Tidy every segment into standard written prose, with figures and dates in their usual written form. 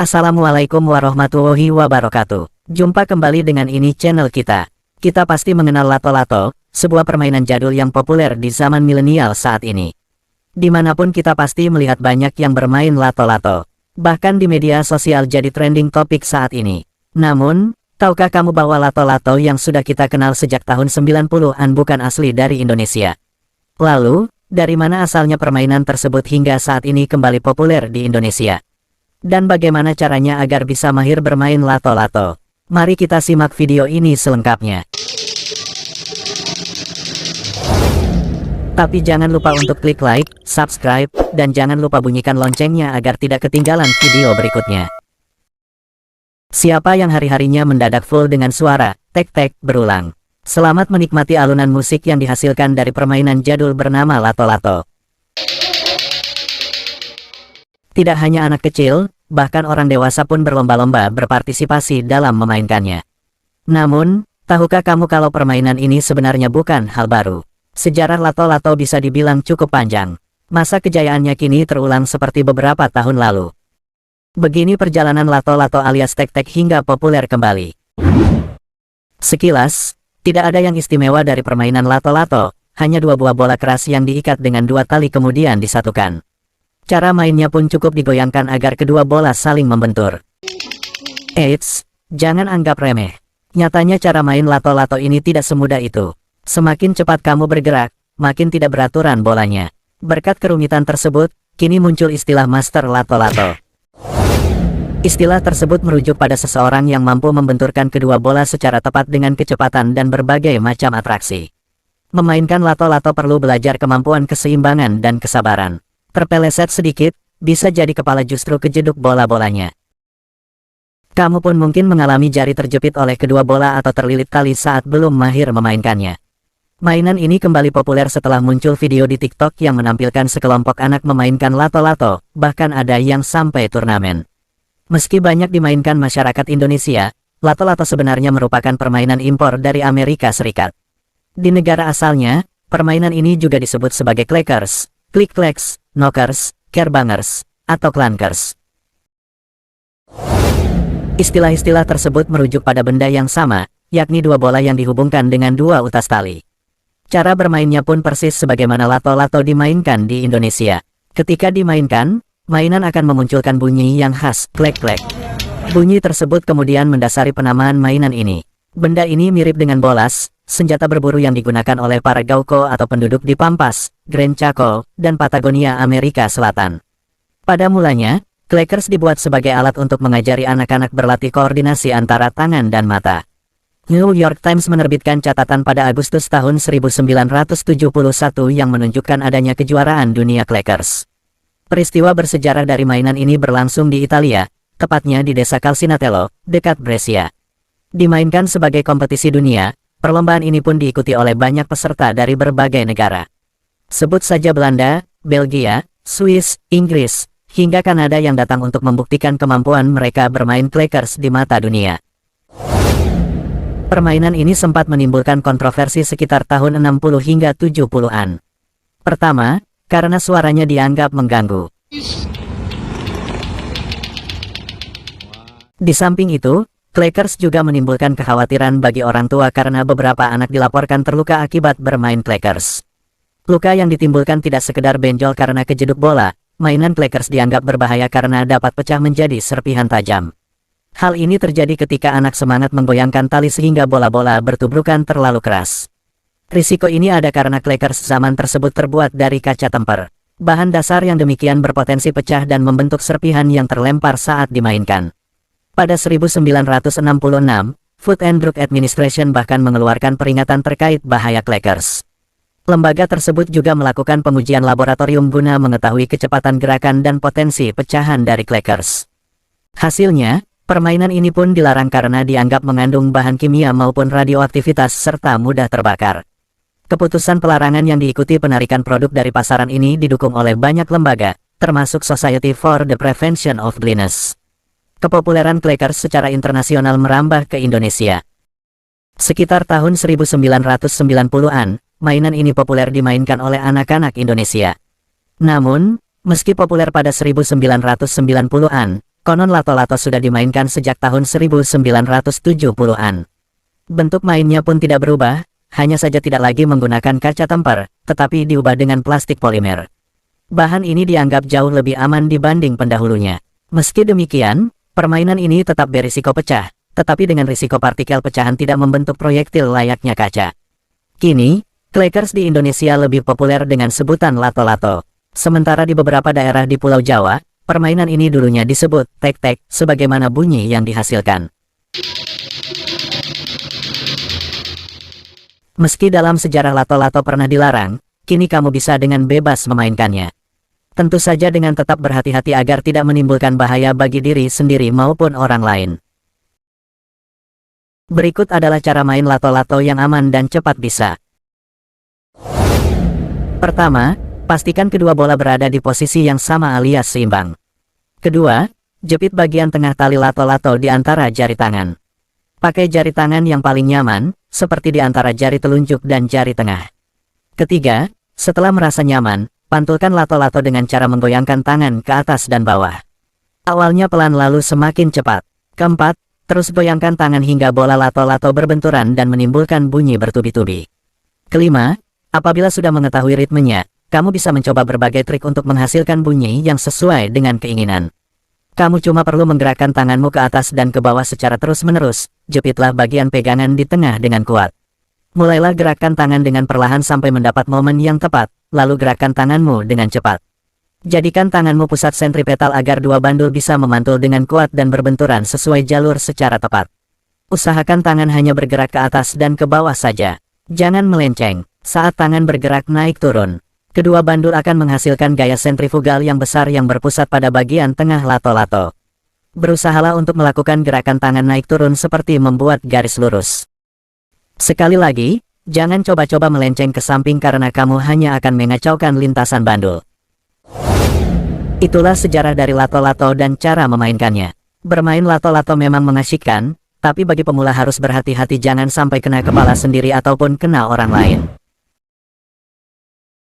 Assalamualaikum warahmatullahi wabarakatuh. Jumpa kembali dengan ini channel kita. Kita pasti mengenal lato-lato, sebuah permainan jadul yang populer di zaman milenial saat ini. Dimanapun kita pasti melihat banyak yang bermain lato-lato. Bahkan di media sosial jadi trending topik saat ini. Namun, tahukah kamu bahwa lato-lato yang sudah kita kenal sejak tahun 90-an bukan asli dari Indonesia? Lalu, dari mana asalnya permainan tersebut hingga saat ini kembali populer di Indonesia? Dan bagaimana caranya agar bisa mahir bermain lato-lato? Mari kita simak video ini selengkapnya. Tapi jangan lupa untuk klik like, subscribe, dan jangan lupa bunyikan loncengnya agar tidak ketinggalan video berikutnya. Siapa yang hari-harinya mendadak full dengan suara tek-tek berulang? Selamat menikmati alunan musik yang dihasilkan dari permainan jadul bernama lato-lato. Tidak hanya anak kecil, bahkan orang dewasa pun berlomba-lomba berpartisipasi dalam memainkannya. Namun, tahukah kamu kalau permainan ini sebenarnya bukan hal baru? Sejarah lato-lato bisa dibilang cukup panjang. Masa kejayaannya kini terulang seperti beberapa tahun lalu. Begini perjalanan lato-lato alias tek-tek hingga populer kembali. Sekilas, tidak ada yang istimewa dari permainan lato-lato, hanya dua buah bola keras yang diikat dengan dua tali kemudian disatukan. Cara mainnya pun cukup digoyangkan agar kedua bola saling membentur. Eits, jangan anggap remeh. Nyatanya cara main lato-lato ini tidak semudah itu. Semakin cepat kamu bergerak, makin tidak beraturan bolanya. Berkat kerumitan tersebut, kini muncul istilah master lato-lato. Istilah tersebut merujuk pada seseorang yang mampu membenturkan kedua bola secara tepat dengan kecepatan dan berbagai macam atraksi. Memainkan lato-lato perlu belajar kemampuan keseimbangan dan kesabaran. Terpeleset sedikit, bisa jadi kepala justru kejeduk bola-bolanya. Kamu pun mungkin mengalami jari terjepit oleh kedua bola atau terlilit tali saat belum mahir memainkannya. Mainan ini kembali populer setelah muncul video di TikTok yang menampilkan sekelompok anak memainkan lato-lato, bahkan ada yang sampai turnamen. Meski banyak dimainkan masyarakat Indonesia, lato-lato sebenarnya merupakan permainan impor dari Amerika Serikat. Di negara asalnya, permainan ini juga disebut sebagai clackers, click-clacks, knockers, kerbangers, atau clankers. Istilah-istilah tersebut merujuk pada benda yang sama, yakni dua bola yang dihubungkan dengan dua utas tali. Cara bermainnya pun persis sebagaimana lato-lato dimainkan di Indonesia. Ketika dimainkan, mainan akan memunculkan bunyi yang khas, klek-klek. Bunyi tersebut kemudian mendasari penamaan mainan ini. Benda ini mirip dengan bolas, senjata berburu yang digunakan oleh para Gaucho atau penduduk di Pampas, Grand Chaco, dan Patagonia, Amerika Selatan. Pada mulanya, clackers dibuat sebagai alat untuk mengajari anak-anak berlatih koordinasi antara tangan dan mata. New York Times menerbitkan catatan pada Agustus tahun 1971 yang menunjukkan adanya kejuaraan dunia clackers. Peristiwa bersejarah dari mainan ini berlangsung di Italia, tepatnya di desa Calcinatello, dekat Brescia. Dimainkan sebagai kompetisi dunia, perlombaan ini pun diikuti oleh banyak peserta dari berbagai negara. Sebut saja Belanda, Belgia, Swiss, Inggris, hingga Kanada yang datang untuk membuktikan kemampuan mereka bermain clackers di mata dunia. Permainan ini sempat menimbulkan kontroversi sekitar tahun 60 hingga 70-an. Pertama, karena suaranya dianggap mengganggu. Di samping itu, clackers juga menimbulkan kekhawatiran bagi orang tua karena beberapa anak dilaporkan terluka akibat bermain clackers. Luka yang ditimbulkan tidak sekedar benjol karena kejeduk bola, mainan clackers dianggap berbahaya karena dapat pecah menjadi serpihan tajam. Hal ini terjadi ketika anak semangat menggoyangkan tali sehingga bola-bola bertubrukan terlalu keras. Risiko ini ada karena clackers zaman tersebut terbuat dari kaca temper. Bahan dasar yang demikian berpotensi pecah dan membentuk serpihan yang terlempar saat dimainkan. Pada 1966, Food and Drug Administration bahkan mengeluarkan peringatan terkait bahaya clackers. Lembaga tersebut juga melakukan pengujian laboratorium guna mengetahui kecepatan gerakan dan potensi pecahan dari clackers. Hasilnya, permainan ini pun dilarang karena dianggap mengandung bahan kimia maupun radioaktivitas serta mudah terbakar. Keputusan pelarangan yang diikuti penarikan produk dari pasaran ini didukung oleh banyak lembaga, termasuk Society for the Prevention of Blindness. Kepopuleran clackers secara internasional merambah ke Indonesia. Sekitar tahun 1990-an, mainan ini populer dimainkan oleh anak-anak Indonesia. Namun, meski populer pada 1990-an, konon lato-lato sudah dimainkan sejak tahun 1970-an. Bentuk mainnya pun tidak berubah, hanya saja tidak lagi menggunakan kaca temper, tetapi diubah dengan plastik polimer. Bahan ini dianggap jauh lebih aman dibanding pendahulunya. Meski demikian, permainan ini tetap berisiko pecah, tetapi dengan risiko partikel pecahan tidak membentuk proyektil layaknya kaca. Kini, clackers di Indonesia lebih populer dengan sebutan lato-lato. Sementara di beberapa daerah di Pulau Jawa, permainan ini dulunya disebut tek-tek, sebagaimana bunyi yang dihasilkan. Meski dalam sejarah lato-lato pernah dilarang, kini kamu bisa dengan bebas memainkannya. Tentu saja dengan tetap berhati-hati agar tidak menimbulkan bahaya bagi diri sendiri maupun orang lain. Berikut adalah cara main lato-lato yang aman dan cepat bisa. Pertama, pastikan kedua bola berada di posisi yang sama alias seimbang. Kedua, jepit bagian tengah tali lato-lato di antara jari tangan. Pakai jari tangan yang paling nyaman, seperti di antara jari telunjuk dan jari tengah. Ketiga, setelah merasa nyaman, pantulkan lato-lato dengan cara menggoyangkan tangan ke atas dan bawah. Awalnya pelan lalu semakin cepat. Keempat, terus goyangkan tangan hingga bola lato-lato berbenturan dan menimbulkan bunyi bertubi-tubi. Kelima, apabila sudah mengetahui ritmenya, kamu bisa mencoba berbagai trik untuk menghasilkan bunyi yang sesuai dengan keinginan. Kamu cuma perlu menggerakkan tanganmu ke atas dan ke bawah secara terus-menerus, jepitlah bagian pegangan di tengah dengan kuat. Mulailah gerakan tangan dengan perlahan sampai mendapat momen yang tepat, lalu gerakan tanganmu dengan cepat. Jadikan tanganmu pusat sentripetal agar dua bandul bisa memantul dengan kuat dan berbenturan sesuai jalur secara tepat. Usahakan tangan hanya bergerak ke atas dan ke bawah saja. Jangan melenceng. Saat tangan bergerak naik turun, kedua bandul akan menghasilkan gaya sentrifugal yang besar yang berpusat pada bagian tengah lato-lato. Berusahalah untuk melakukan gerakan tangan naik turun seperti membuat garis lurus. Sekali lagi, jangan coba-coba melenceng ke samping karena kamu hanya akan mengacaukan lintasan bandul. Itulah sejarah dari lato-lato dan cara memainkannya. Bermain lato-lato memang mengasyikkan, tapi bagi pemula harus berhati-hati jangan sampai kena kepala sendiri ataupun kena orang lain.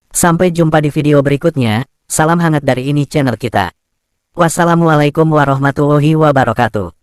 Sampai jumpa di video berikutnya, salam hangat dari ini channel kita. Wassalamualaikum warahmatullahi wabarakatuh.